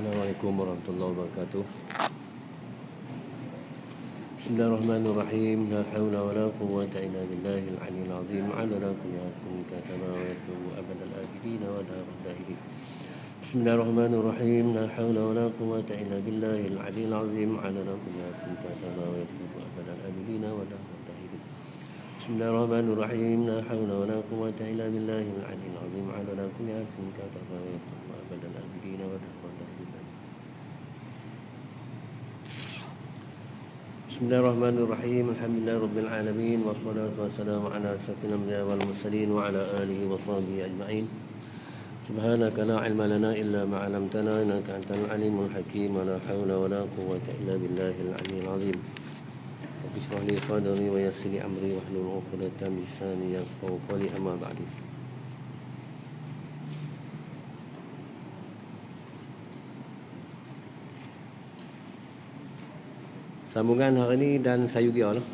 Assalamualaikum warahmatullahi wabarakatuh. Bismillahirrahmanirrahim. La hawla wa la quwwata illa billahil aliyyil azim. Ala lakum yakun kataba wa yatubu abadal abidina wa darul dahilin. Bismillahirrahmanirrahim. La hawla wa la quwwata illa billahil aliyyil azim. Ala lakum yakun kataba wa yatubu abadal abidina wa darul dahilin. Bismillahirrahmanirrahim. La hawla wa la quwwata illa billahil aliyyil azim. Ala lakum yakun kataba wa yatubu abadal abidina wa darul dahilin. Bismillahirrahmanirrahim. Alhamdulillahirabbil alamin wassalatu wassalamu ala asyrafil anbiya'i wal mursalin wa ala alihi wa sahbihi ajma'in. Subhanaka la ilma lana illa ma 'allamtana innaka antal alimul hakim. La haula wa la quwwata illa billahil aliyyil azim. Rabbi shrah li sadri wa yassir li amri wahlul 'uqdatam min lisani yafqahu qawli. Amma ba'du. Sambungan hari ini dan sayugia lah.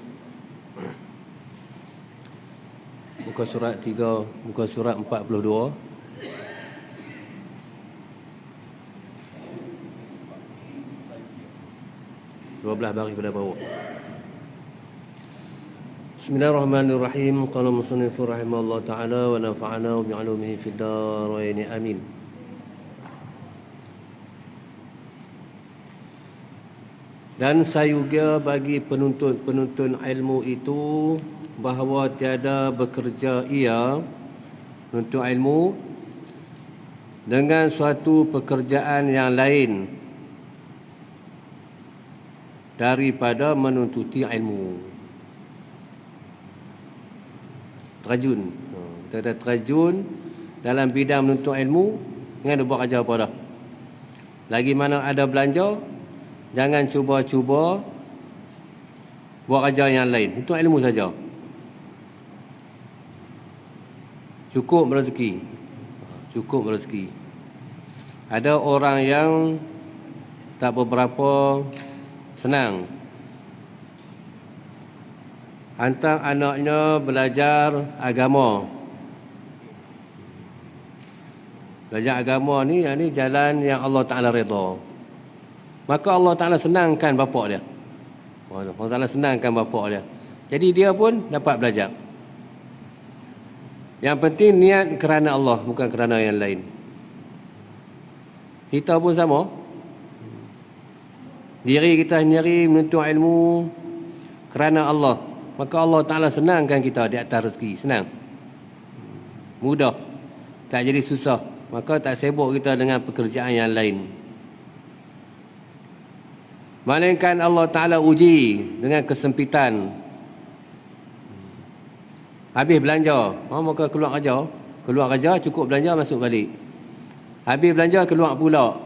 Muka surat 3, muka surat 42. Dua belah baris pada bawah. Bismillahirrahmanirrahim. Qala musannif rahimahullah ta'ala wa nafa'ana bi 'ulumihi fid darain amin. Dan sayuga bagi penuntut ilmu itu bahawa tiada bekerja ia penuntut ilmu dengan suatu pekerjaan yang lain daripada menuntuti ilmu. Terjun. Kita ada terjun dalam bidang menuntut ilmu, dengan buat kerja apa dah. Lagi mana ada belanja, jangan cuba-cuba buat kerja yang lain. Itu ilmu saja. Cukup rezeki. Cukup rezeki. Ada orang yang tak beberapa senang hantar anaknya belajar agama. Belajar agama ni jalan yang Allah Ta'ala redha. Maka Allah Ta'ala senangkan bapak dia. Allah Ta'ala senangkan bapak dia. Jadi dia pun dapat belajar. Yang penting niat kerana Allah, bukan kerana yang lain. Kita pun sama. Diri kita sendiri menuntut ilmu kerana Allah. Maka Allah Ta'ala senangkan kita di atas rezeki. Senang. Mudah. Tak jadi susah. Maka tak sibuk kita dengan pekerjaan yang lain. Melainkan Allah Ta'ala uji dengan kesempitan. Habis belanja, maka keluar kerja. Keluar kerja, cukup belanja, masuk balik. Habis belanja, keluar pula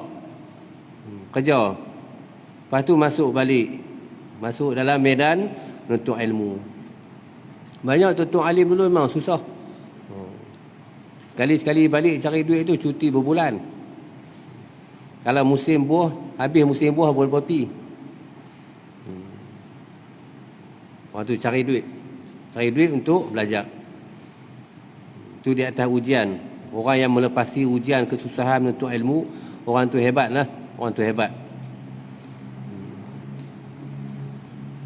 kerja. Lepas tu masuk balik. Masuk dalam medan menuntut ilmu. Banyak tuntut alim dulu memang susah. Sekali-sekali balik cari duit tu cuti berbulan. Kalau musim buah, habis musim buah boleh berpi. Orang tu cari duit. Cari duit untuk belajar. Itu di atas ujian. Orang yang melepasi ujian kesusahan menuntut ilmu, orang tu hebat lah. Orang tu hebat.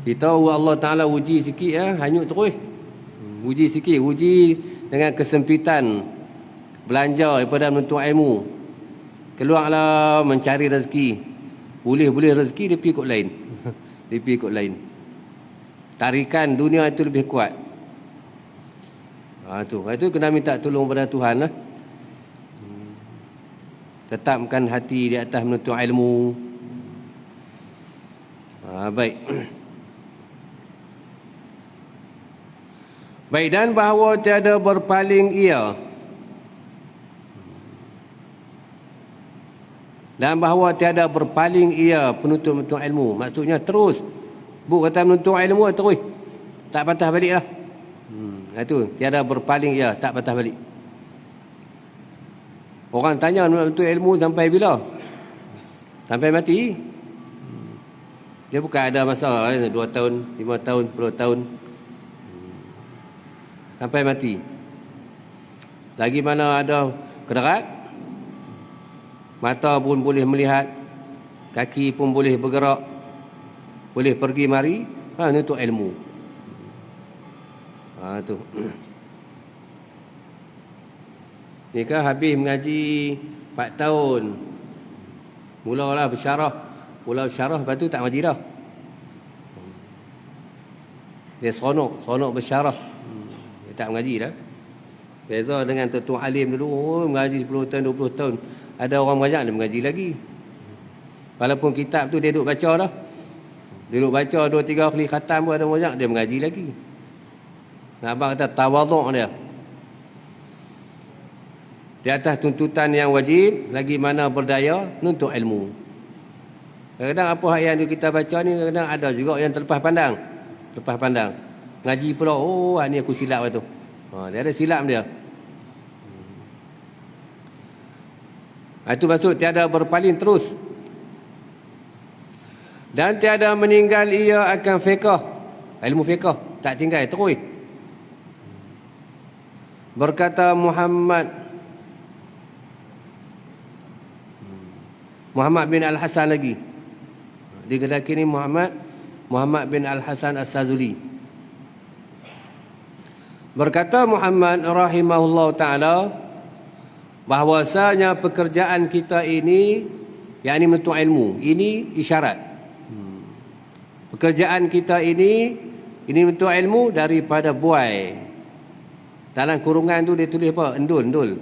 Kita Allah Ta'ala uji sikit ya, hanyut terus. Uji sikit. Uji dengan kesempitan belanja daripada menuntut ilmu. Keluarlah mencari rezeki. Boleh rezeki, dia pergi ikut lain. Dia pergi ikut lain. Tarikan dunia itu lebih kuat. Itu kena minta tolong pada Tuhan lah. Tetapkan hati di atas menuntut ilmu. Baik. Baik, dan bahawa tiada berpaling ia. Dan bahawa tiada berpaling ia penuntut ilmu. Maksudnya terus. Buku kata menuntut ilmu terus. Tak patah balik lah. Itu tiada berpaling ia, tak patah balik. Orang tanya menuntut ilmu sampai bila? Sampai mati. Dia bukan ada masa 2 tahun, 5 tahun, 10 tahun. Sampai mati. Lagi mana ada kederat, mata pun boleh melihat, kaki pun boleh bergerak, boleh pergi mari, nuntut ilmu. Tu. Ni kan habis mengaji 4 tahun. Mulalah bersyarah. Mula bersyarah, lepas tu tak ngaji dah. Dia seronok bersyarah. Dia tak mengaji dah. Beza dengan tuan alim dulu, mengaji 10 tahun, 20 tahun. Ada orang banyak dia mengaji lagi. Walaupun kitab tu dia duduk baca dah. Dia duduk baca 2-3 kali khatam pun ada banyak, dia mengaji lagi. Nak abang kata tawaduk dia. Di atas tuntutan yang wajib, lagi mana berdaya, nuntut ilmu. Kadang-kadang apa yang kita baca ni, kadang ada juga yang terlepas pandang. Lepas pandang. Ngaji pula, ni aku silap tu. Dia ada silap dia. Itu maksud tiada berpaling terus. Dan tiada meninggal ia akan fiqh. Ilmu fiqh. Tak tinggal, terus. Berkata Muhammad bin Al-Hasan lagi. Di Kedaki ni Muhammad bin Al-Hasan As-Sazuli. Berkata Muhammad rahimahullah ta'ala, bahwasanya pekerjaan kita ini, yakni menuntut ilmu, ini isyarat. Pekerjaan kita ini menuntut ilmu daripada buai. Dalam kurungan tu dia tulis apa? Endul.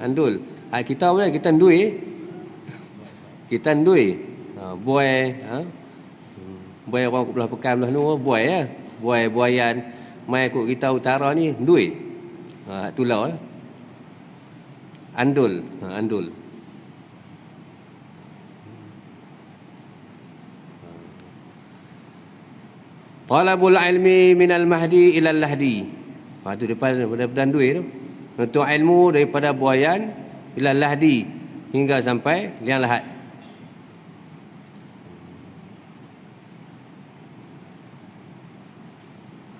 Andul. Kita boleh, kita endui. Kita endui. Buai. Buai orang belah pekan belah nu, buai ya. Buayan. Mai ikut kita utara ni, endui. Itulah. Andul. Talabul ilmi minal mahdi ilal lahdi. Itu daripada andui tu. Untuk ilmu daripada buayan ila lahdi hingga sampai liang lahat.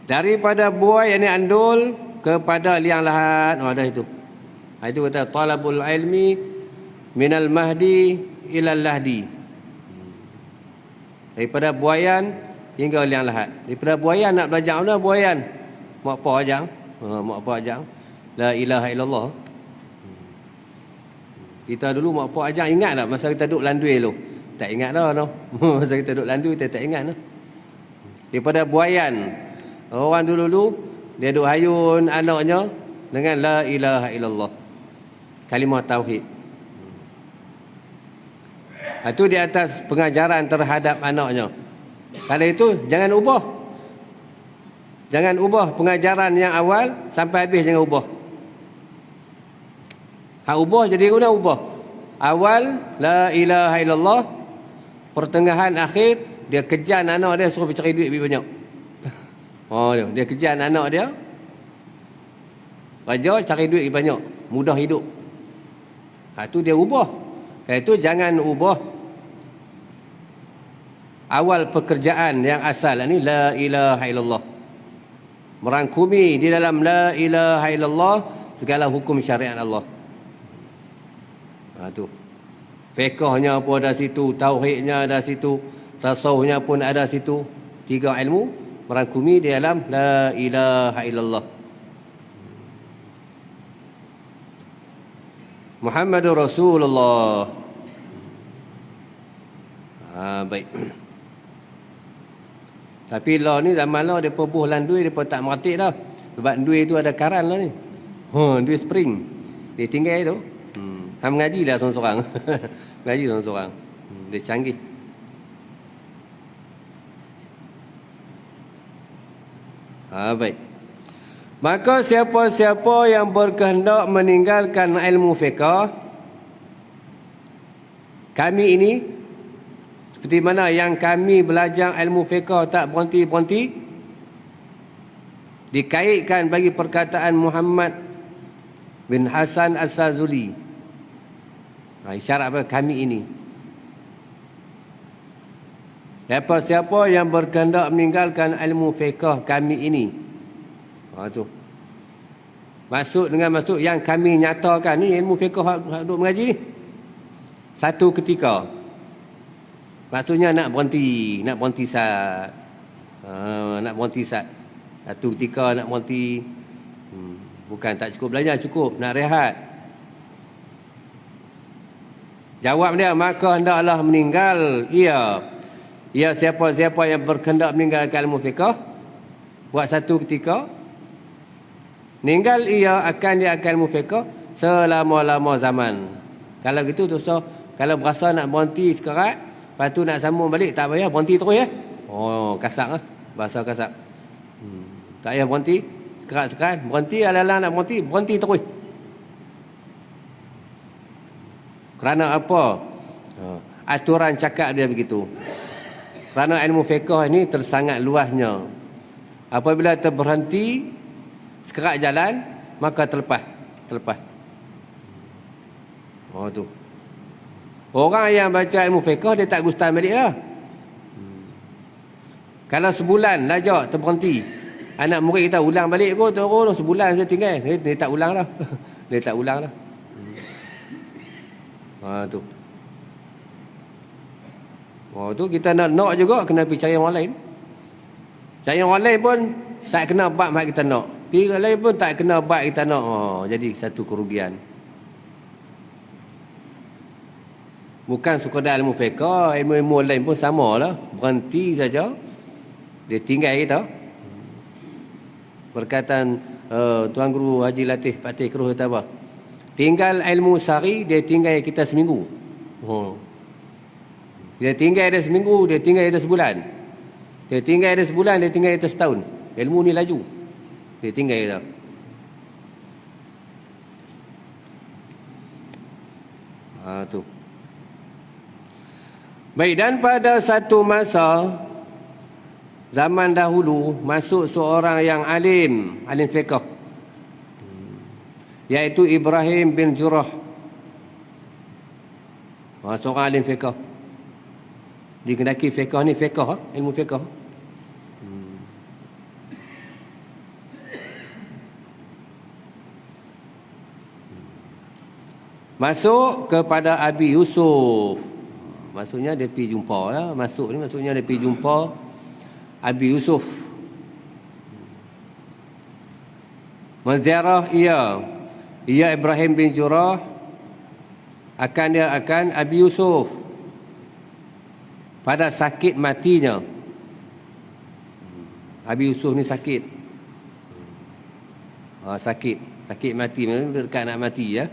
Daripada buai yang andul kepada liang lahat. Ada itu. Itu kata talabul ilmi minal mahdi ila lahdi. Daripada buayan hingga liang lahat. Daripada buayan nak belajar mana buayan? Mak apa ajang? La ilaha illallah. Kita dulu mak pak ajak ingat tak masa kita duduk landui tu? Tak ingat dah no. Masa kita duduk landui kita tak ingat dah. Daripada buayan. Orang dulu dia duk hayun anaknya dengan la ilaha illallah. Kalimah tauhid. Itu di atas pengajaran terhadap anaknya. Kalau itu jangan ubah. Jangan ubah pengajaran yang awal sampai habis, jangan ubah. Ubah jadi guna ubah. Awal la ilaha illallah, pertengahan akhir dia kejar anak dia suruh cari duit lebih banyak. Dia kejar anak dia. Raja cari duit lebih banyak, mudah hidup. Itu dia ubah. Kalau itu jangan ubah awal pekerjaan yang asal ni la ilaha illallah. Merangkumi di dalam la ilaha illallah segala hukum syariat Allah. Tu. Fiqhnya pun ada situ, tauhidnya ada situ, tasawufnya pun ada situ. 3 ilmu merangkumi di dalam la ilaha illallah. Muhammadur Rasulullah. Baik. Tapi lah ni zaman lah dia pebuh landui, dia tak merhatik dah. Sebab landui tu ada karan lah ni. Landui spring. Dia tinggal tu. Han mengaji lah seorang-seorang. Mengaji seorang-seorang. Dia canggih. Baik. Maka siapa-siapa yang berkehendak meninggalkan ilmu fiqh, kami ini seperti mana yang kami belajar ilmu fiqh tak berhenti-berhenti, dikaitkan bagi perkataan Muhammad bin Hasan As-Sazuli. Isyarat apa? Kami ini. Siapa-siapa yang berkehendak meninggalkan ilmu fiqh kami ini. Tu. Maksud dengan maksud yang kami nyatakan ni ilmu fiqh hak duk mengaji ni. Satu ketika. Maksudnya nak berhenti sat. Nak berhenti sat. Satu ketika nak berhenti. Bukan tak cukup belajar, cukup nak rehat. Jawab dia, maka hendaklah meninggal ia siapa-siapa yang berkehendak meninggalkan ilmu fiqh buat satu ketika, meninggal ia dia akan ilmu fiqh selama-lama zaman. Kalau gitu tu, so kalau berasa nak berhenti sekerat, lepas tu nak sambung balik, tak payah berhenti terus ya. Oh, kasak lah, bahasa kasak. Tak payah berhenti sekerat-sekerat, berhenti ala-ala nak berhenti terus. Kerana apa? Aturan cakap dia begitu. Kerana ilmu fiqh ini tersangat luasnya. Apabila terberhenti sekerat jalan, maka terlepas. Oh tu. Orang yang baca ilmu fiqh dia tak gustan balik lah. Kalau sebulan lajak terberhenti, anak murid kita ulang balik kot, terus sebulan saya tinggal. Dia tak ulang lah. Dia tak ulang lah. Tu. Oh tu kita nak juga kena pergi cari orang lain. Cari orang lain pun tak kena bab mak kita nak. Pergi orang lain pun tak kena bab kita nak. Jadi satu kerugian. Bukan sekadar ilmu fiqh, ilmu-ilmu lain pun samalah. Berhenti saja, dia tinggal kita. Perkataan Tuan Guru Haji Latif Patih Keruh kata apa? Tinggal ilmu sehari, dia tinggal kita seminggu. Dia tinggal dia seminggu, dia tinggal dia sebulan. Dia tinggal dia sebulan, dia tinggal dia setahun. Ilmu ni laju. Dia tinggal dia. Tu. Baik, dan pada satu masa zaman dahulu masuk seorang yang alim fiqh, iaitu Ibrahim bin Jurah. Seorang alim fiqh. Dikendaki fiqh ni fiqh, ilmu fiqh. Masuk kepada Abi Yusuf. Maksudnya dia pergi jumpa lah. Masuk ni maksudnya dia pergi jumpa Abi Yusuf. Menziarah ia Ibrahim bin Jurah akan Abi Yusuf pada sakit matinya. Abi Yusuf ni sakit. Sakit mati, dekat nak mati ya.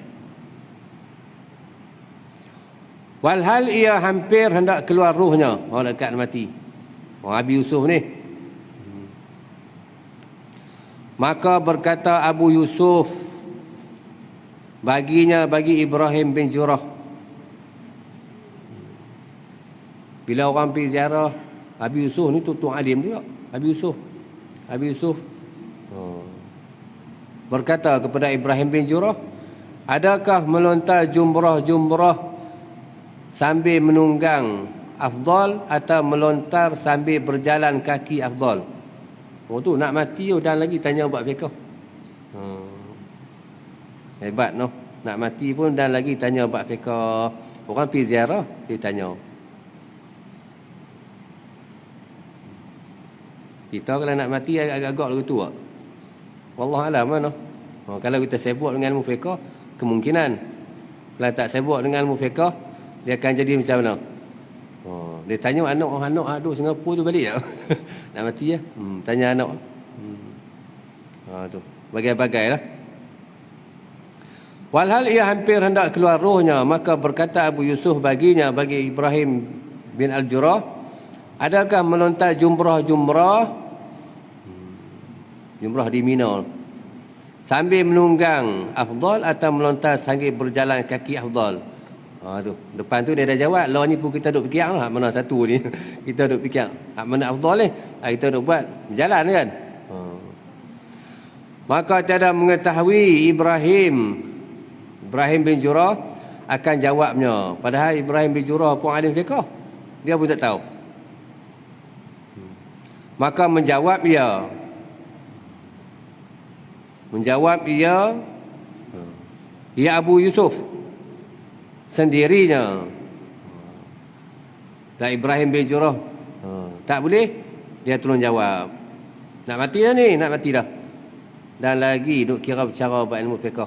Walhal ia hampir hendak keluar ruhnya, dekat mati. Abi Yusuf ni. Maka berkata Abu Yusuf bagi Ibrahim bin Jurah. Bila orang pergi ziarah Abi Yusuf ni, tuan alim juga. Abi Yusuf berkata kepada Ibrahim bin Jurah, adakah melontar jumrah sambil menunggang afdal atau melontar sambil berjalan kaki afdal? Tu nak mati dan lagi tanya buat fiqh. Hebat noh. Nak mati pun dan lagi tanya buat fiqh. Orang pergi ziarah, dia tanya. Kita kalau nak mati agak-agak lagu tu. Wallahualam mana. Kalau kita sibuk dengan ilmu fiqh, kemungkinan. Kalau tak sibuk dengan ilmu fiqh, dia akan jadi macam mana? Dia tanya anak duduk Singapura tu balik tak? Nak mati ya? Tanya anak. Tu. Bagai-bagai lah. Walhal ia hampir hendak keluar rohnya, maka berkata Abu Yusuf bagi Ibrahim bin Al-Jurah, adakah melontar jumrah di Mina sambil menunggang afdal atau melontar sambil berjalan kaki afdal? Tu. Depan tu dia dah jawab. Lawan ni pun kita duk fikir lah. Mana satu ni? Kita duk fikir. Mana afdal ni? Kita duk buat berjalan kan? Maka tiada mengetahui Ibrahim bin Jurah akan jawabnya. Padahal Ibrahim bin Jurah pun alim fiqh. Dia pun tak tahu. Maka menjawab ia. Menjawab ia Abu Yusuf sendirinya. Dan Ibrahim bin Jurah tak boleh, dia tolong jawab. Nak mati dah ni, nak mati dah. Dan lagi duk kira bercara buat ilmu fiqh.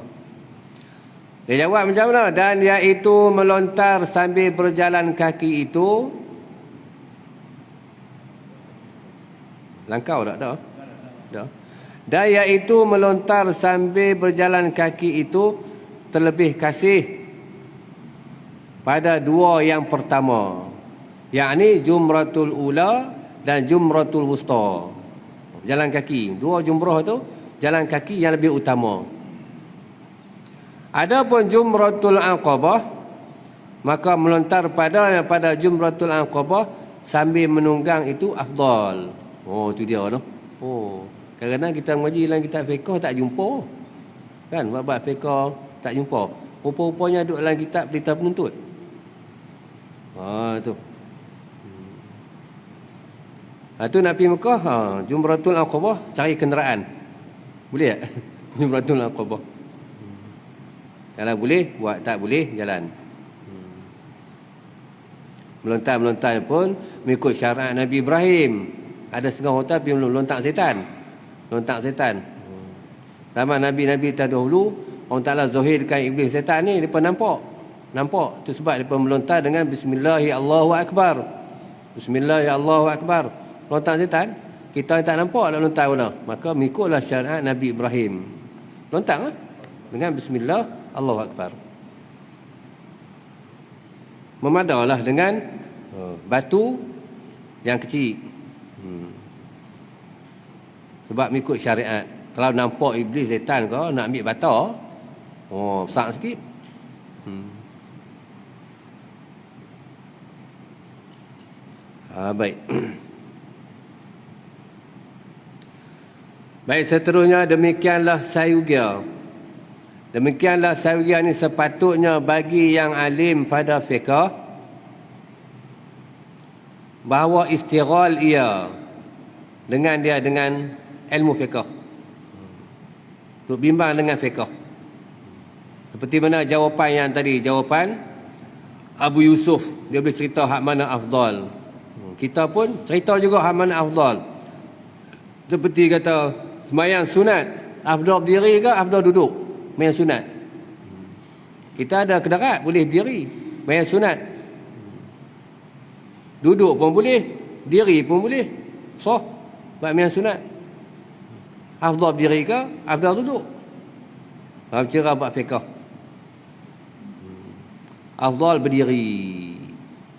Dia jawab macam mana? Dan iaitu melontar sambil berjalan kaki itu. Langkau tak? Dah. Dan iaitu melontar sambil berjalan kaki itu terlebih kasih pada dua yang pertama, yakni Jumratul Ula dan Jumratul Wusta. Jalan kaki, dua jumrah tu jalan kaki yang lebih utama. Adapun Jumratul Aqabah, maka melontar pada Jumratul Aqabah sambil menunggang itu afdal. Oh, tu dia tu. Oh, kadang-kadang kita mengaji dalam kitab fiqh tak jumpa. Kan, bab fiqh tak jumpa. Rupa-rupanya duduk dalam kitab Pelita Penuntut. Tu. Tu nak pergi Mekah, Jumratul Aqabah, cari kenderaan. Boleh tak? Jumratul Aqabah. Kalau boleh, buat. Tak boleh, jalan. Melontar-melontar pun mengikut syarat Nabi Ibrahim. Ada setengah orang pergi lontak setan. Lontak setan. Sama Nabi-Nabi terdahulu, orang Ta'ala zahirkan iblis setan ni, mereka nampak. Nampak. Itu sebab mereka melontar dengan Bismillahirrahmanirrahim. Bismillahirrahmanirrahim. Lontar setan. Kita tak nampak nak lontar mana. Maka mengikutlah syariat Nabi Ibrahim. Lontar dengan Bismillah Allahu Akbar. Memadahlah dengan batu yang kecil. Sebab mengikut syariat. Kalau nampak iblis setan kau nak ambil bata, besar sikit. Baik. Baik, seterusnya demikianlah sayugia. Demikianlah sayugia ni sepatutnya bagi yang alim pada fiqh, bahawa istighal ia dengan ilmu fiqh. Untuk bimbang dengan fiqh. Seperti mana jawapan yang tadi, jawapan Abu Yusuf, dia boleh cerita hak mana afdal. Kita pun cerita juga hak mana afdal. Seperti kata sembahyang sunat, afdal berdiri ke afdal duduk? Sembahyang sunat. Kita ada kedarat boleh berdiri, sembahyang sunat. Duduk pun boleh, diri pun boleh. So, buat sembahyang sunat. Afdal berdiri ke afdal duduk? Cara buat fiqh. Afdal berdiri.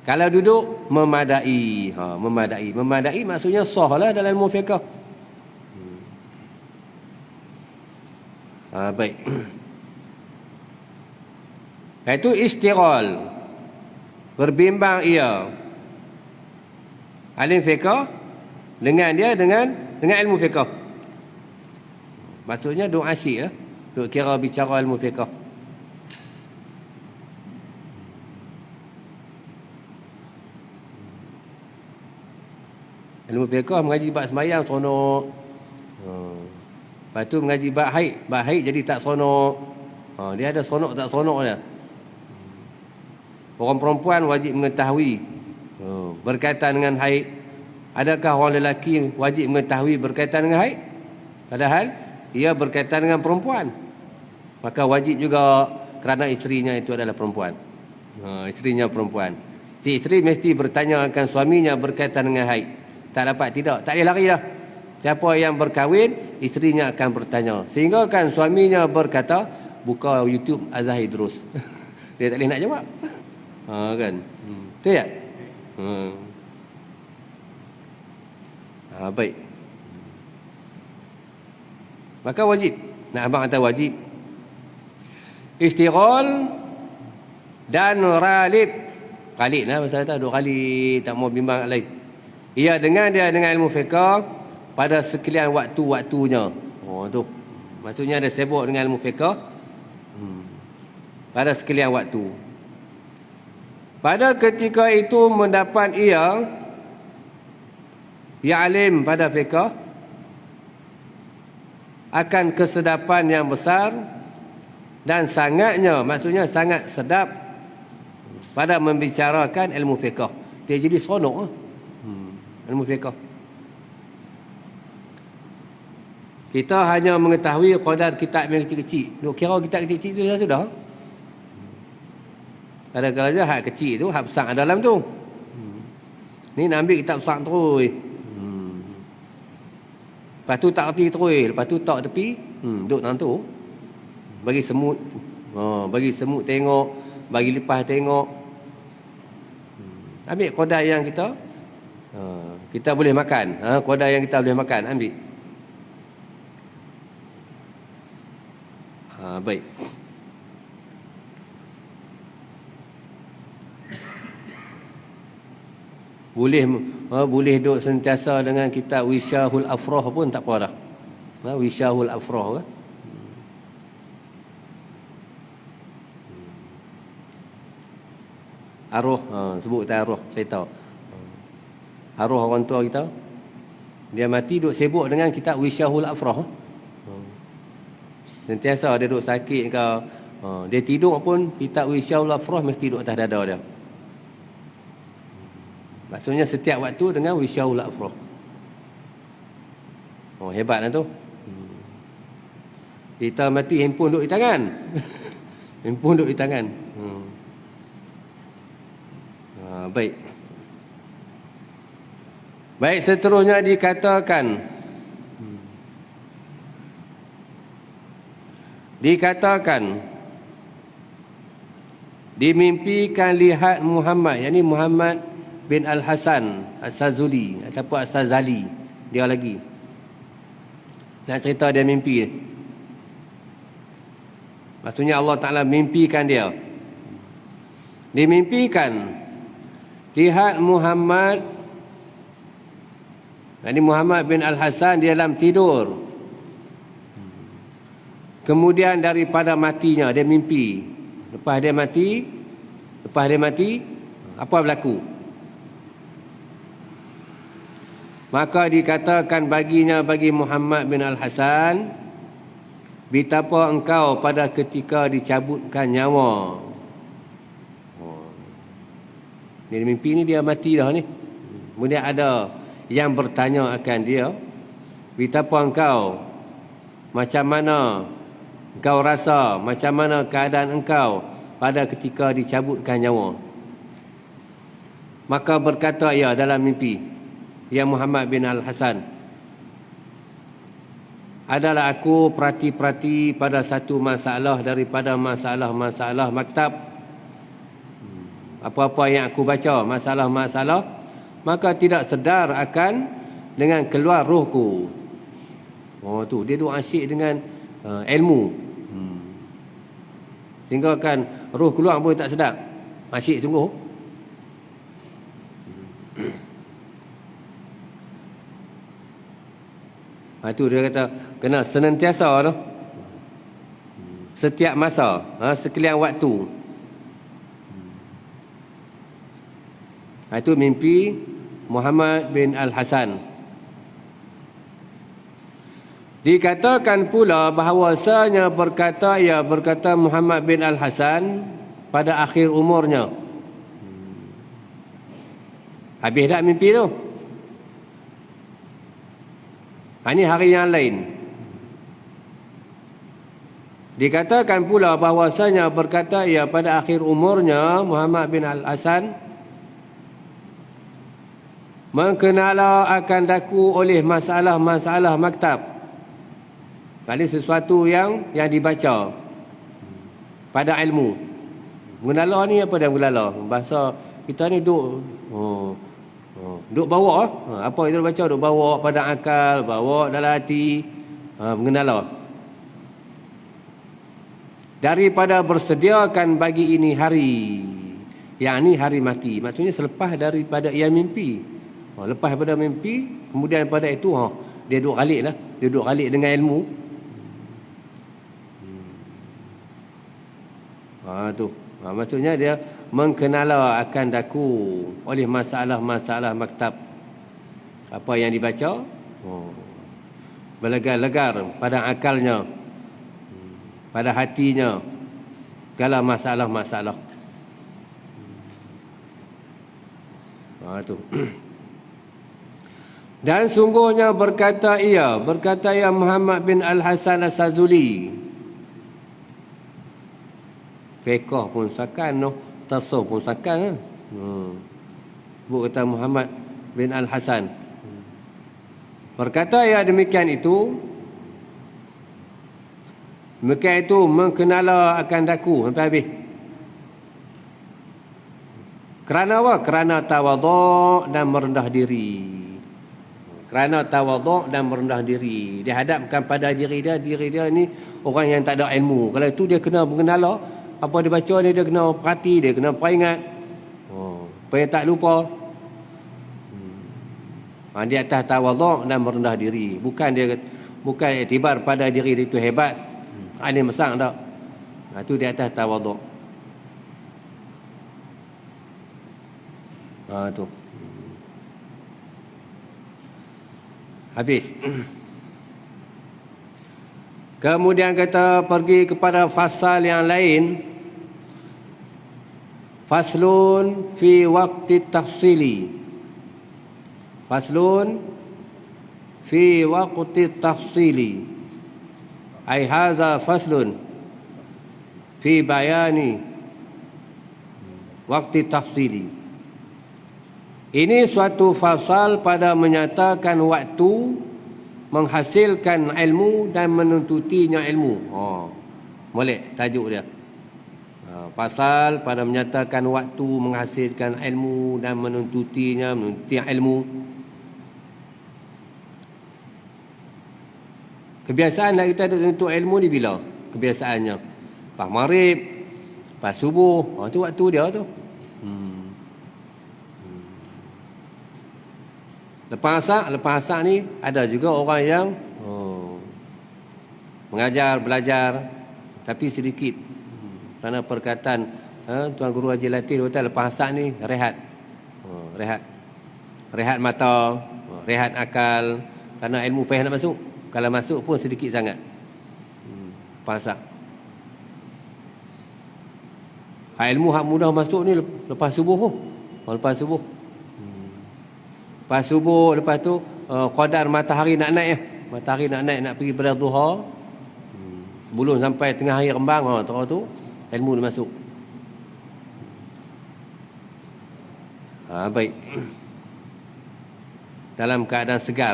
Kalau duduk memadai. Memadai. Memadai maksudnya sah lah dalam ilmu fiqh. Baik. Itu istighal. Berbimbang ia. Alim fiqh dengan ilmu fiqh. Maksudnya duk asyik lah. Duk kira bicara ilmu fiqh. Ilmu fiqh mengaji bab sembahyang seronok. Lepas tu mengaji bab haid. Bab haid jadi tak seronok. Dia ada seronok tak seronok dia. Orang perempuan wajib mengetahui berkaitan dengan haid. Adakah orang lelaki wajib mengetahui berkaitan dengan haid? Padahal ia berkaitan dengan perempuan. Maka wajib juga kerana isterinya itu adalah perempuan. Isterinya perempuan. Si isteri mesti bertanya akan suaminya berkaitan dengan haid. Tak dapat tidak. Tak boleh lari dah. Siapa yang berkahwin, isterinya akan bertanya. Sehingga kan suaminya berkata, buka YouTube Azhar Idrus. Dia tak boleh nak jawab. Kan? Betul tak? Baik. Maka wajib. Nak abang kata wajib. Istighal dan ralid. Khalid lah pasal kata. Duk khalid. Tak mau bimbang lain. Ia dengan ilmu fiqh pada sekalian waktu-waktunya. Tu. Maksudnya ada sibuk dengan ilmu fiqh pada sekalian waktu. Pada ketika itu mendapat ia alim pada fiqh, akan kesedapan yang besar dan sangatnya, maksudnya sangat sedap pada membicarakan ilmu fiqh. Dia jadi seronok ilmu fiqh. Kita hanya mengetahui qadar kitab yang kecil-kecil. Duk kira kitab kecil-kecil tu sudah. Kadang-kadang hak kecil tu, hak besar dalam tu. Ni nak ambil kitab besar terus. Lepas tu tak erti terus. Lepas tu tak tepi. Duduk dalam tu. Bagi semut. Bagi semut tengok. Bagi lipas tengok. Ambil qadar yang kita kita boleh makan. Qadar yang kita boleh makan. Ambil. Baik. Boleh duk sentiasa dengan kitab Wisyahul Afrah pun tak apa dah. Wisyahul Afrah kan. Arwah, sebut kita arwah, saya tahu. Arwah orang tua kita, dia mati duk sibuk dengan kitab Wisyahul Afrah. Sentiasa dia duk sakit ke, dia tidur pun kitab Wisyahul Afrah mesti duk atas dada dia. Maksudnya setiap waktu dengan Wisyahul Afrah. Hebatlah tu. Kita mati handphone duk di tangan. Handphone duk di tangan. Baik. Baik, seterusnya dikatakan dimimpikan lihat Muhammad, yakni Muhammad bin Al-Hasan As-Sazuli ataupun As-Sazali, dia lagi nak cerita dia mimpi. Maksudnya Allah Ta'ala mimpikan dia. Dimimpikan lihat Muhammad, ini Muhammad bin Al-Hasan, dia dalam tidur. Kemudian daripada matinya dia mimpi. Lepas dia mati, apa berlaku? Maka dikatakan baginya, bagi Muhammad bin Al-Hasan, betapa engkau pada ketika dicabutkan nyawa. Ni mimpi ni dia mati dah ni. Kemudian ada yang bertanya akan dia, betapa engkau, macam mana engkau rasa, macam mana keadaan engkau pada ketika dicabutkan nyawa. Maka berkata ia dalam mimpi, ya Muhammad bin Al-Hasan, adalah aku perhati-perhati pada satu masalah daripada masalah-masalah maktab. Apa-apa yang aku baca, masalah-masalah, maka tidak sedar akan dengan keluar rohku. Tu dia duk asyik dengan ilmu. Sehingga kan roh keluar pun tak sedap. Asyik sungguh. Itu dia kata kena senantiasa tu. Setiap masa, sekalian waktu. Itu mimpi Muhammad bin Al-Hasan. Dikatakan pula bahawasanya berkata Muhammad bin Al-Hasan pada akhir umurnya. Habis dah mimpi tu? Ini hari yang lain. Dikatakan pula bahawasanya berkata pada akhir umurnya Muhammad bin Al-Hasan mengenala akan daku oleh masalah-masalah maktab. Kali sesuatu yang dibaca pada ilmu. Mengenala ni apa dia mengenala? Bahasa kita ni duk bawa apa itu baca, duk bawa pada akal, bawa dalam hati, mengenala. Daripada bersediakan bagi ini hari, yang ni hari mati. Maksudnya selepas daripada ia mimpi. Lepas pada mimpi, kemudian pada itu dia duduk alik lah. Dia duduk alik dengan ilmu. Maksudnya dia mengenala akan daku oleh masalah-masalah maktab. Apa yang dibaca. berlegar-legar pada akalnya, pada hatinya, segala masalah-masalah. Itu. Dan sungguhnya berkata ia Muhammad bin Al-Hasan As-Sazuli. Fiqh pun sakan, tasawuf pun sakan. Buku kata Muhammad bin Al-Hasan. Berkata ia demikian itu mengenala akan daku sampai habis. Kerana apa? Kerana tawaduk dan merendah diri. Kerana tawaduk dan merendah diri. Dia hadapkan pada diri dia ni orang yang tak ada ilmu. Kalau itu dia kena mengenala apa dia baca ni, dia kena perhati, dia kena peringat. Supaya tak lupa. Di atas tawaduk dan merendah diri. Bukan iktibar pada diri dia itu hebat. Ini mesang tak. Itu di atas tawaduk. Tu. Habis. Kemudian kita pergi kepada fasal yang lain. Faslun fi waqti tafsili. Faslun fi waqti tafsili. Ai hadza faslun fi bayani waqti tafsili. Ini suatu fasal pada menyatakan waktu menghasilkan ilmu dan menuntutinya ilmu. Boleh tajuk dia. Fasal pada menyatakan waktu menghasilkan ilmu dan menuntutinya, menuntut ilmu. Kebiasaan nak kita menuntut ilmu ni bila? Kebiasaannya lepas maghrib, lepas subuh. Tu waktu dia tu. Lepas asar ni ada juga orang yang mengajar, belajar, tapi sedikit. Kerana perkataan Tuan Guru Haji Latif kata lepas asar ni rehat. Rehat mata, rehat akal. Kerana ilmu payah nak masuk. Kalau masuk pun sedikit sangat. Lepas asar. Ilmu hak mudah masuk ni lepas subuh. Lepas subuh. Lepas subuh, lepas tu qadar matahari nak naik. Matahari nak naik, nak pergi pada duha. Sebelum sampai tengah hari rembang, terus tu ilmu dah masuk. Baik. Dalam keadaan segar.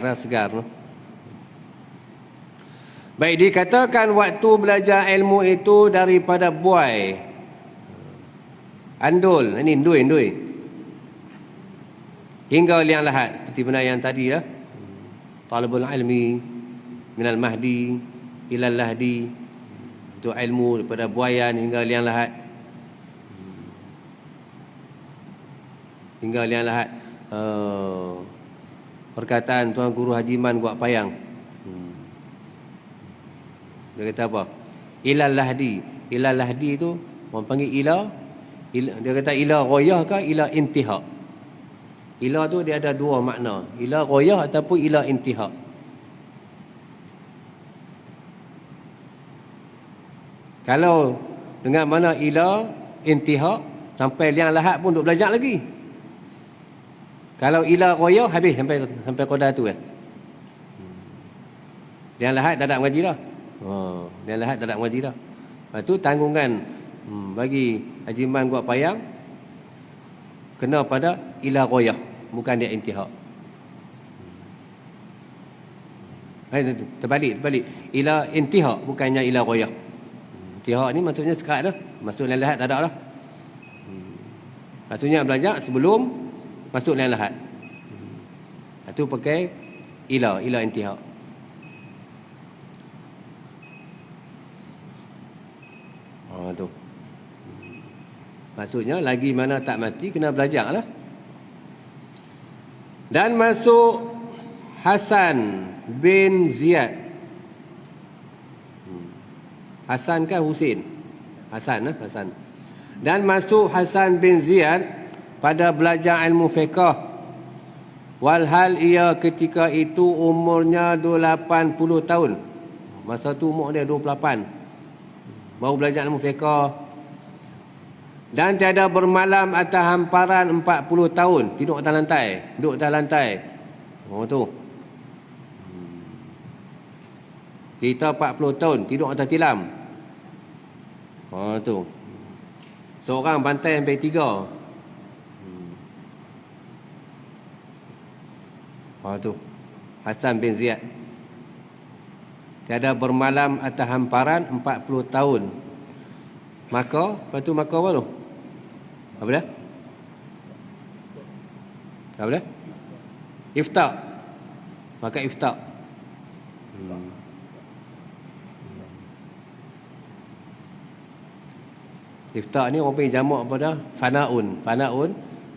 Baik, dikatakan waktu belajar ilmu itu daripada buai. Andul, ini ndui. Hingga liang lahat, seperti benar yang tadi ya. Talabul ilmi minal mahdi ilal lahdi. Itu ilmu daripada buayan hingga liang lahat. Hingga liang lahat. Perkataan Tuan Guru Haji Man Guak Payang. Dia kata apa? Ilal lahdi. Ilal lahdi itu orang panggil ila. Dia kata ila ghayah ke ila intihak. Ila tu dia ada dua makna. Ila ghayah ataupun ila intihak. Kalau dengan mana ila intihak, sampai liang lahat pun duk belajar lagi. Kalau ila ghayah habis sampai qadar tu kan. Liang lahat tak ada mengaji dah. Liang lahat tak ada mengaji dah. Lepas tu tanggungan bagi Haji Man Guak Payang kena pada ila ghayah, bukan dia intihak. Terbalik. Ila intihak, bukannya ila ghayah. Intihak ni maksudnya sekat dah. Masuk liang lahat tak ada dah. Maksudnya belajar sebelum masuk liang lahat. Itu pakai ila intihak. Tu. Maksudnya lagi mana tak mati kena belajar lah. Dan masuk Hasan bin Ziyad. Hasan kan Husin. Hasan. Dan masuk Hasan bin Ziyad pada belajar ilmu fiqh. Walhal ia ketika itu umurnya 80 tahun. Masa tu umur dia 28. Baru belajar ilmu fiqh. Dan tiada bermalam atas hamparan 40 tahun. Tidur atas lantai. Duduk atas lantai. Oh tu. Kita 40 tahun. Tidur atas tilam. Oh tu. Seorang bantai sampai 3. Oh tu. Hasan bin Ziyad. Tiada bermalam atas hamparan 40 tahun. Maka, lepas tu maka apa tu? Apa dah? Apa dah? Iftar. Maka iftar. Iftar ni orang panggil jamak pada fanaun.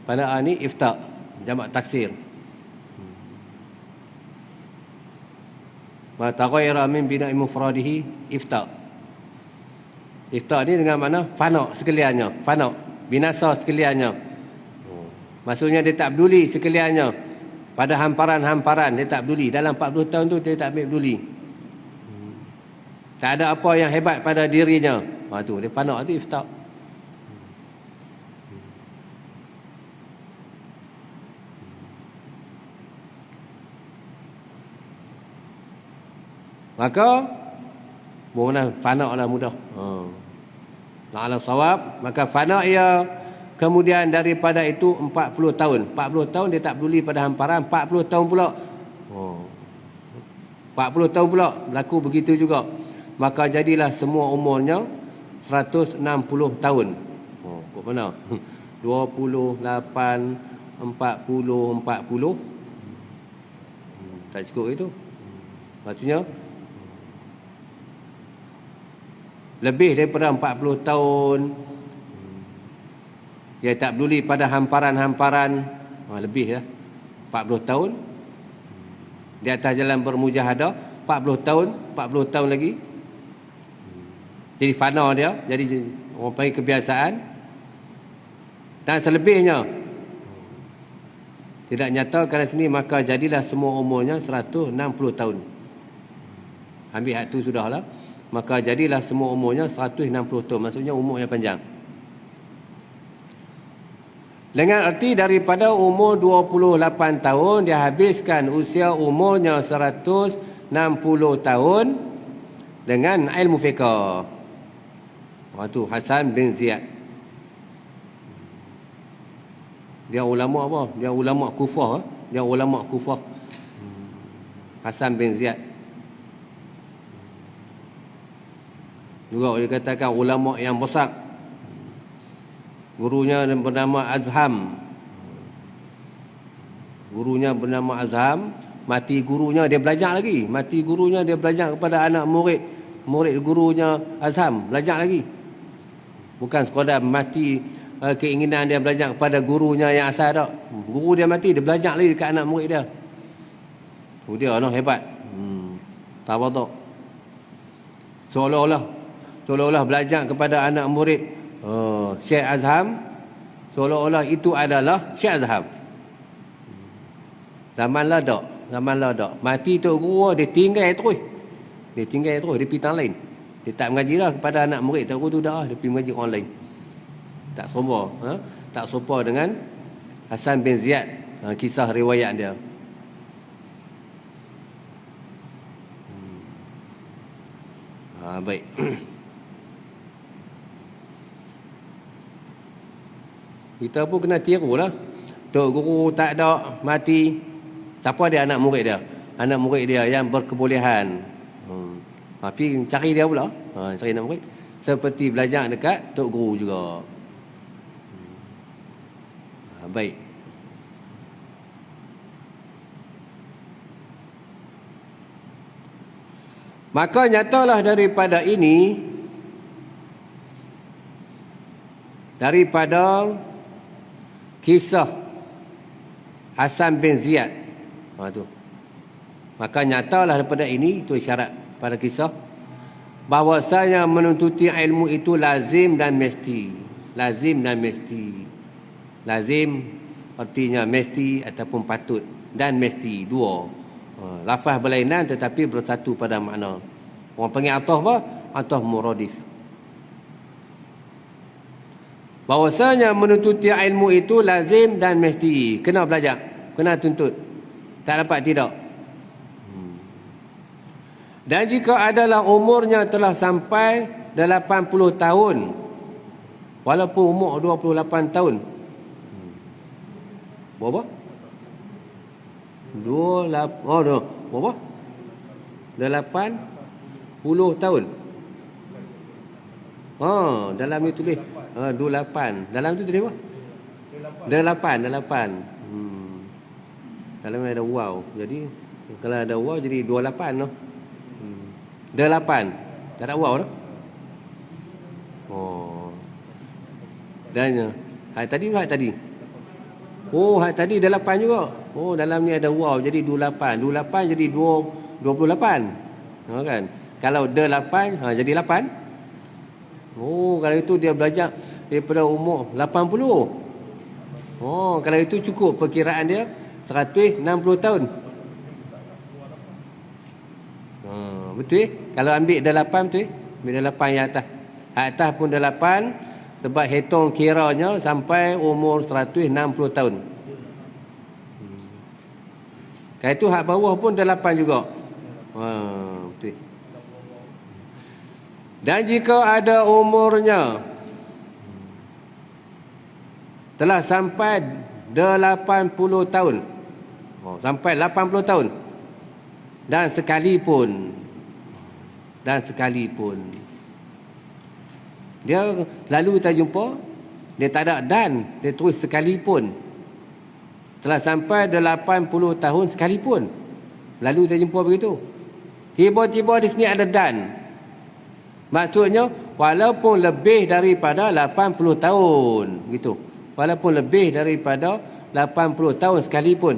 Fana'an ni iftar. Jamak taksir. Wa taghayyara min bina'i mufradihi iftar. Iftar ni dengan makna fana sekaliannya, fana, binasa sekaliannya. Maksudnya dia tak peduli sekaliannya pada hamparan-hamparan, dia tak peduli. Dalam 40 tahun tu dia tak ambil peduli. Tak ada apa yang hebat pada dirinya. Tu dia fana tu iftar. Maka mana fana lah mudah. La'ala sawab. Maka fana ia kemudian daripada itu 40 tahun. 40 tahun dia tak peduli pada hamparan. 40 tahun pula. 40 tahun pula berlaku begitu juga. Maka jadilah semua umurnya 160 tahun. Kok mana? 28, 40, 40. Tak cukup itu. Maksudnya lebih daripada 40 tahun. Dia tak peduli pada hamparan-hamparan. Lebih lah 40 tahun. Di atas jalan bermujahadah 40 tahun. 40 tahun lagi. Jadi fana dia. Jadi orang panggil kebiasaan. Dan selebihnya tidak nyata kerana sini. Maka jadilah semua umurnya 160 tahun. Ambil hak tu sudahlah. Maka jadilah semua umurnya 160 tahun. Maksudnya umurnya panjang. Dengan arti daripada umur 28 tahun dia habiskan usia umurnya 160 tahun dengan ilmu fiqh. Itu Hasan bin Ziyad. Dia ulama apa? Dia ulama Kufah. Dia ulama Kufah. Hasan bin Ziyad. Juga dikatakan ulama yang besar. Gurunya bernama Azham. Gurunya bernama Azham. Mati gurunya dia belajar lagi. Mati gurunya dia belajar kepada anak murid. Murid gurunya Azham belajar lagi. Bukan sekadar mati keinginan dia belajar kepada gurunya yang asal tak. Guru dia mati dia belajar lagi dekat anak murid dia. Dia hebat. Tawaduk. Seolah-olah belajar kepada anak murid Syekh Azham. Seolah-olah itu adalah Syekh Azham. Zaman lah tak. Mati Tok Guru dia tinggal terus. Dia pergi tang lain. Dia tak mengaji lah kepada anak murid. Tok Guru tu dah. Dia pergi mengaji online. Tak serupa. Tak serupa dengan Hasan bin Ziyad. Kisah riwayat dia. Baik. Kita pun kena tiru lah. Tok Guru tak ada mati. Siapa dia anak murid dia? Anak murid dia yang berkebolehan. Tapi cari dia pula. Cari anak murid. Seperti belajar dekat Tok Guru juga. Baik. Maka nyatalah daripada ini. Daripada kisah Hasan bin Ziyad. Tu. Maka nyatalah daripada ini, itu isyarat pada kisah, bahawasanya menuntuti ilmu itu lazim dan mesti. Lazim artinya mesti ataupun patut, dan mesti, dua. Lafaz berlainan tetapi bersatu pada makna. Orang panggil ataf apa? Ataf muradif. Bahawasanya menuntuti ilmu itu lazim dan mesti. Kena belajar, kena tuntut. Tak dapat tidak. Dan jika adalah umurnya telah sampai 80 tahun, walaupun umur 28 tahun. Berapa? 28. Oh no. Berapa? 80 tahun. Dalam ni tulis 28. Dalam tu tulis apa? 8. Dalam ada waw. Jadi kalau ada waw jadi 28 noh. 8. Tak ada waw dah. Dan hari tadi. Hari tadi 8 juga. Dalam ni ada waw jadi 28. 28 jadi 28. Kan? Kalau 8 jadi 8. Kalau itu dia belajar daripada umur 80. Kalau itu cukup perkiraan dia 160 tahun. Betul? Kalau ambil 8 betul? Ambil 8 yang atas. Atas pun 8 sebab hitung kiranya sampai umur 160 tahun. Kalau itu hak bawah pun 8 juga. Betul. Dan jika ada umurnya telah sampai 80 tahun, sampai 80 tahun, dan sekalipun dia lalu kita jumpa, dia tak ada dan, dia tulis sekalipun, telah sampai 80 tahun sekalipun, lalu kita jumpa begitu. Tiba-tiba di sini ada dan. Maksudnya walaupun lebih daripada 80 tahun gitu. Walaupun lebih daripada 80 tahun sekalipun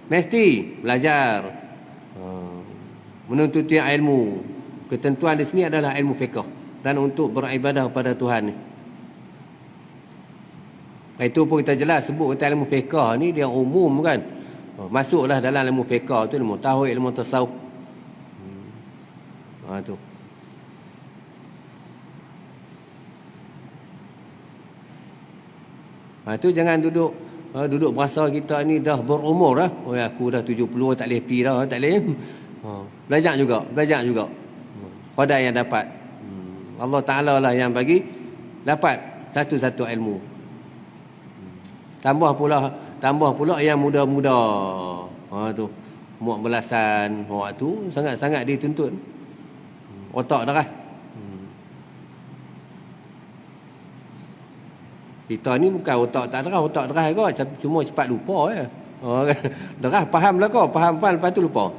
mesti belajar menuntuti ilmu. Ketentuan di sini adalah ilmu fiqh dan untuk beribadah pada Tuhan ni. Itu pun kita jelas sebut kata ilmu fiqh ni dia umum kan. Masuklah dalam ilmu fiqh tu ilmu tauhid, ilmu tasawuf. Tu. Tu jangan duduk berasa kita ni dah berumur dah. Aku dah 70 tak boleh pi dah, tak boleh. Belajar juga. Pada yang dapat. Allah Taala lah yang bagi dapat satu-satu ilmu. Tambah pula yang muda-muda. Tu. Umur belasan, tu sangat-sangat dituntut. Otak darah. Kita ni bukan otak tak derah, otak derah kau cuma cepat lupa je. Derah fahamlah kau, faham lepas tu lupa.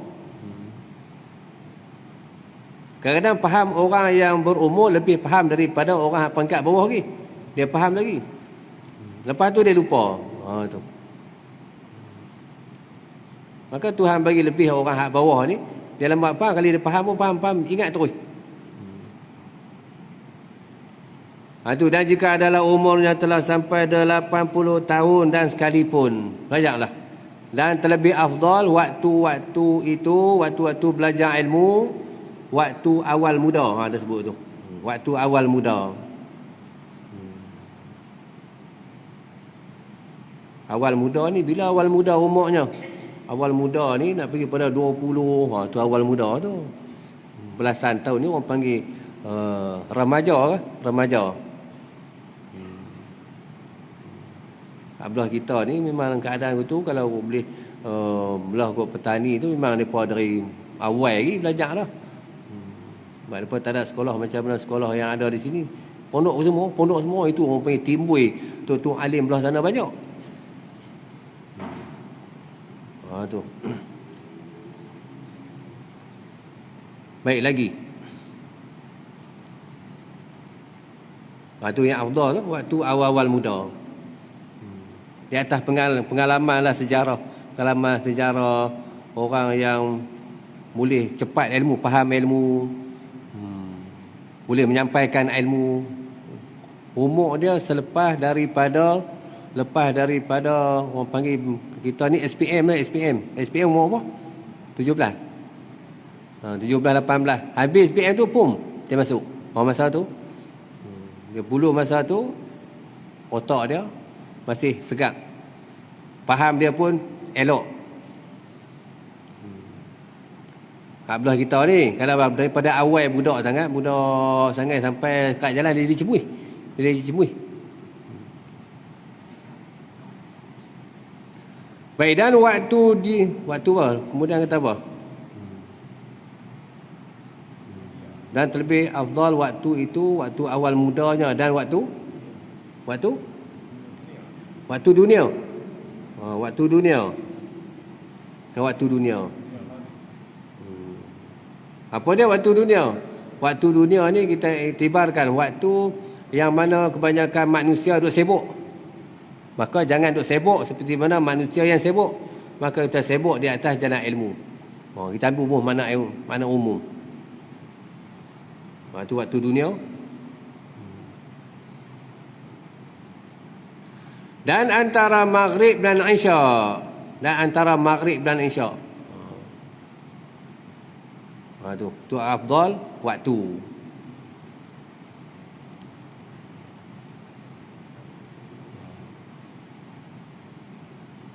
Kadang-kadang faham orang yang berumur lebih faham daripada orang pangkat bawah lagi. Dia faham lagi. Lepas tu dia lupa. Tu. Maka Tuhan bagi lebih orang hak bawah ni, dia lambat faham, kali dia faham pun faham, ingat terus. Dan jika adalah umurnya telah sampai 80 tahun dan sekalipun, belajarlah. Dan terlebih afdal waktu-waktu belajar ilmu, waktu awal muda. Ada sebut tu. Waktu awal muda. Awal muda ni bila awal muda umurnya? Awal muda ni nak pergi pada 20. Tu awal muda tu. Belasan tahun ni orang panggil remaja ke? Remaja. Belah kita ni memang keadaan itu kalau boleh belah kot petani tu memang mereka dari awal lagi belajar lah. Sebab mereka tak ada sekolah macam mana sekolah yang ada di sini. Pondok semua itu orang panggil timbui. Tu alim belah sana banyak. Tu. Baik lagi. Waktu yang afdal tu waktu awal-awal muda. Di atas pengalaman lah sejarah. Pengalaman sejarah orang yang boleh cepat ilmu, faham ilmu, boleh menyampaikan ilmu. Umur dia selepas daripada lepas daripada orang panggil kita ni SPM lah, SPM umur apa? 17. 17 18. Habis SPM tu pum dia masuk. Masa tu dia bulu masa tu otak dia masih segak. Faham dia pun elok. Belah kita ni kalau daripada awal budak sangat sampai kat jalan dia dicemui. Dia dicemui. Baik, dan waktu apa? Kemudian kata apa? Dan terlebih afdal waktu itu waktu awal mudanya dan waktu dunia. Waktu dunia. Waktu dunia. Apa dia waktu dunia? Waktu dunia ni kita iktibarkan waktu yang mana kebanyakan manusia duk sibuk. Maka jangan duk sibuk seperti mana manusia yang sibuk. Maka kita sibuk di atas jalan ilmu. Kita ambil mana umum. Itu waktu dunia. Dan antara maghrib dan isya. Tu afdal waktu.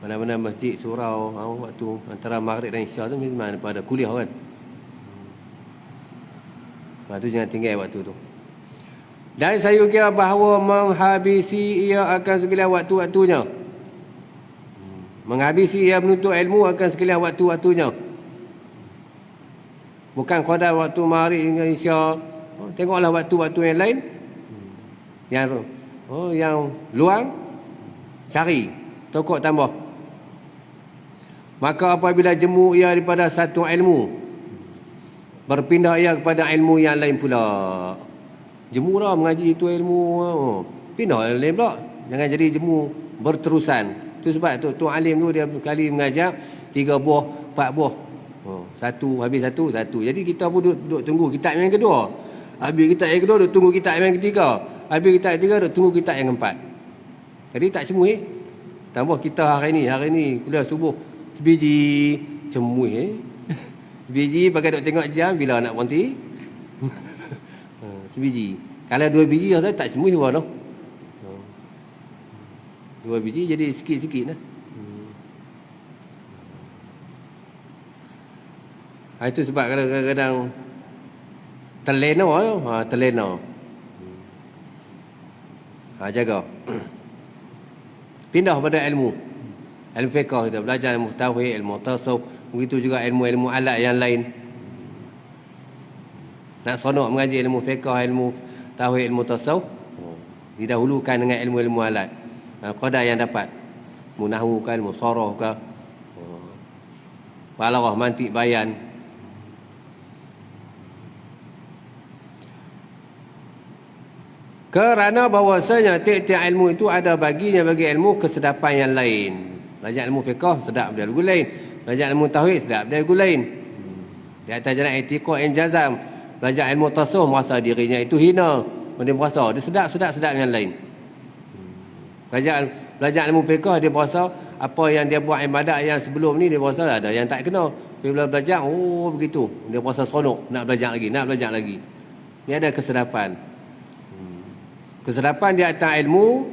Mana-mana masjid, surau, waktu antara maghrib dan isya tu memang pada kuliah kan. Tu jangan tinggal waktu tu. Dan saya kira bahawa menghabisi ia akan sekalian waktu-waktunya. Menghabisi ia menuntut ilmu akan sekalian waktu-waktunya. Bukan kadar waktu maghrib hingga isya. Tengoklah waktu-waktu yang lain. Yang luang, cari, tokok tambah. Maka apabila jemu ia daripada satu ilmu, berpindah ia kepada ilmu yang lain pula. Jemu dah mengaji itu ilmu, pindah yang lain pula. Jangan jadi jemu berterusan. Itu sebab tu alim tu dia kali mengajar 3 buah, 4 buah. Satu habis satu. Jadi kita pun duduk tunggu kitab yang kedua. Habis kitab yang kedua duduk tunggu kitab yang ketiga. Habis kitab yang ketiga duduk tunggu kitab yang keempat. Jadi tak semui. Tambah kita hari ni kuliah subuh sebiji cemui. Sebiji pakai duk tengok jam bila nak berhenti. Sebiji. Kalau 2 biji tak semui semua tu. 2 biji jadi sikit-sikit lah. Itu sebab kadang-kadang terlena tu. Terlena. Jaga. Pindah pada ilmu. Ilmu fiqh kita belajar ilmu tauhid, ilmu tasawuf, begitu juga ilmu-ilmu alat yang lain. Nak sonok mengaji ilmu fiqh, ilmu tauhid, ilmu tasawuf, didahulukan dengan ilmu-ilmu alat. Qadar yang dapat. Nahwu ke, ilmu sarah ke, balaghah, mantik, bayan. Kerana bahawasanya tiap-tiap ilmu itu ada baginya bagi ilmu kesedapan yang lain. Belajar ilmu fiqh sedap dia lagu lain. Belajar ilmu tauhid sedap dia lagu lain. Di atas jalan i'tiqad yang jazam. Belajar ilmu tasawuf merasa dirinya itu hina. Dia merasa dia sedap yang lain. Belajar ilmu fiqh dia merasa apa yang dia buat ibadat yang sebelum ni dia merasa ada yang tak kena. Bila belajar begitu. Dia merasa seronok nak belajar lagi. Ni ada kesedapan. Kesedapan di atas ilmu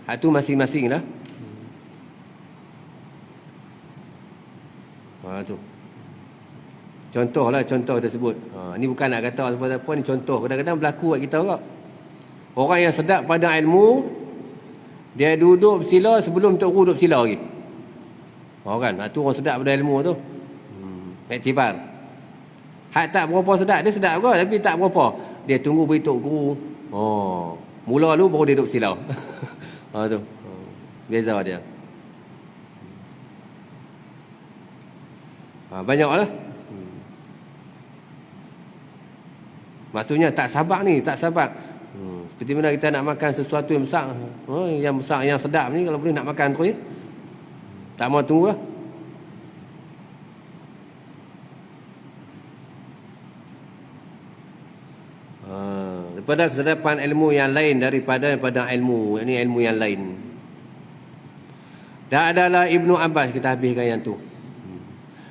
itu masing-masing lah. Tu. Contoh tersebut. Ni bukan nak kata apa-apa, ni contoh. Kadang-kadang berlaku kat kita juga. Orang yang sedap pada ilmu, dia duduk bersila sebelum Tok Guru duduk bersila lagi. Kan? Tu orang sedap pada ilmu tu. Iktibar. Hak tak berapa sedap, dia sedap juga tapi tak berapa. Dia tunggu beritahu Guru. Mula lu baru dia duduk silau. Tu. Beza dia. Banyaklah. Maksudnya tak sabar ni, tak sabar. Seperti mana kita nak makan sesuatu yang besar. Yang besar, yang sedap ni kalau boleh nak makan terus. Tak mau tunggulah. Daripada kesedapan ilmu yang lain daripada ilmu, ini ilmu yang lain. Dan adalah Ibnu Abbas, kita habiskan yang tu.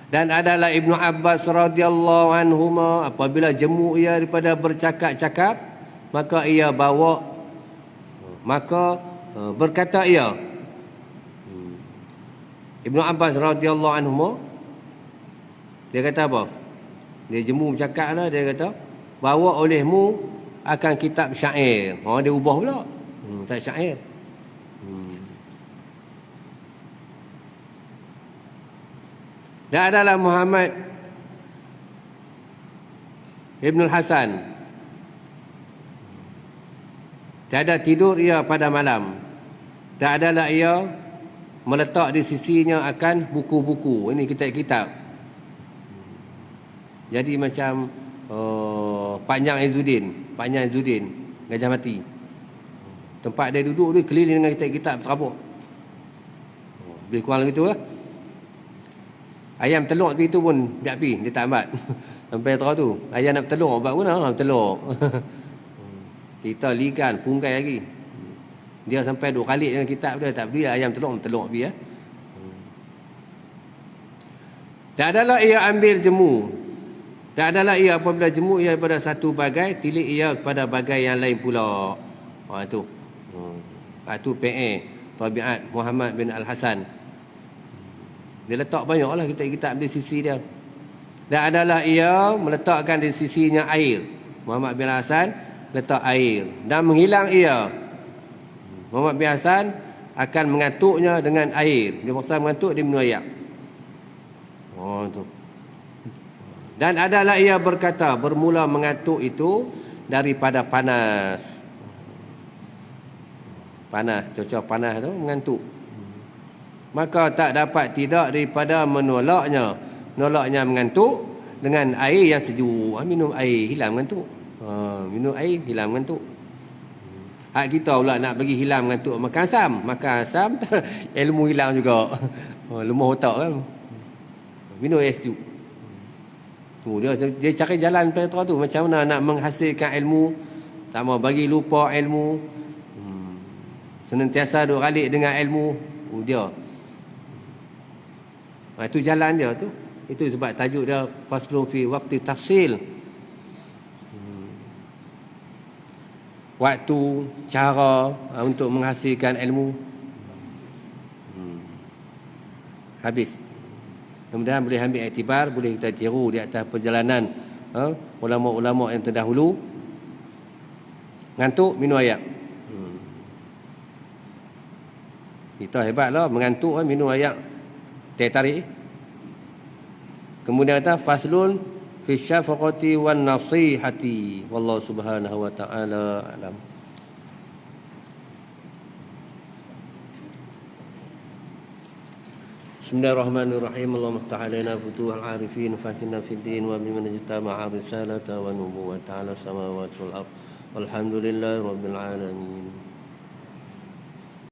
Dan adalah Ibnu Abbas radhiyallahu anhuma, apabila jemu ia daripada bercakap-cakap, maka berkata ia, Ibnu Abbas radhiyallahu anhuma, dia kata apa? Dia jemu bercakap lah, dia kata, bawa olehmu akan kitab syair. Dia ubah pula. Tak syair. Dan adalah Muhammad Ibn Hasan, tiada tidur ia pada malam, dan adalah ia meletak di sisinya akan buku-buku. Ini kitab-kitab. Jadi macam Panjang Izzuddin Gajah Mati. Tempat dia duduk tu keliling dengan kitab-kitab terabuk. Lebih kurang begitu lah. Ayam telur tu pun dia pi, dia tak ambat. Sampai terang tu, ayam nak telur, buat guna telur. Kita likan, punggai lagi. Dia sampai 2 kali dengan kitab dia, tak beli ayam telur pi ya. Dan adalah ia ambil jemu. Dan adalah ia apabila jemu ia pada satu bagai, tilik ia kepada bagai yang lain pula. Itu. Itu PA, Tabiat Muhammad bin Al-Hasan. Dia letak banyaklah kitab-kitab di sisi dia. Dan adalah ia meletakkan di sisinya air. Muhammad bin Hasan letak air. Dan menghilang ia. Muhammad bin Hasan akan mengatuknya dengan air. Dia paksa mengatuk, dia minum air. Itu. Dan adalah ia berkata, bermula mengatuk itu daripada panas. Panas, cuaca panas tu mengantuk. Maka tak dapat tidak daripada menolaknya mengantuk dengan air yang sejuk. Minum air hilang mengantuk. Minum air hilang mengantuk. Hak kita pula nak bagi hilang mengantuk, makan asam ilmu hilang juga. Lemah otak kan. Minum air sejuk. Tu dia cari jalan pada tu, macam mana nak menghasilkan ilmu, tak mau bagi lupa ilmu. Senantiasa duk ralik dengan ilmu dia. Itu jalan dia tu. Itu sebab tajuk dia faslun fi waqti tafsil. Waktu, cara untuk menghasilkan ilmu. Habis. Kemudian boleh ambil iktibar, boleh kita tiru di atas perjalanan ulama-ulama yang terdahulu. Ngantuk, minum air. Kita hebatlah, mengantuk minum air. Teh tarik. Kemudian kata faslun fi syafaqati wan nasihati. Wallahu subhanahu wa ta'ala alam. Bismillahirrahmanirrahim. Allahumma ftah alaina futuhal arifin, fahtina fid din wa biman ijtama'a risalata wa nubuwwata ala samawati wal ardh. Walhamdulillahi rabbil alamin.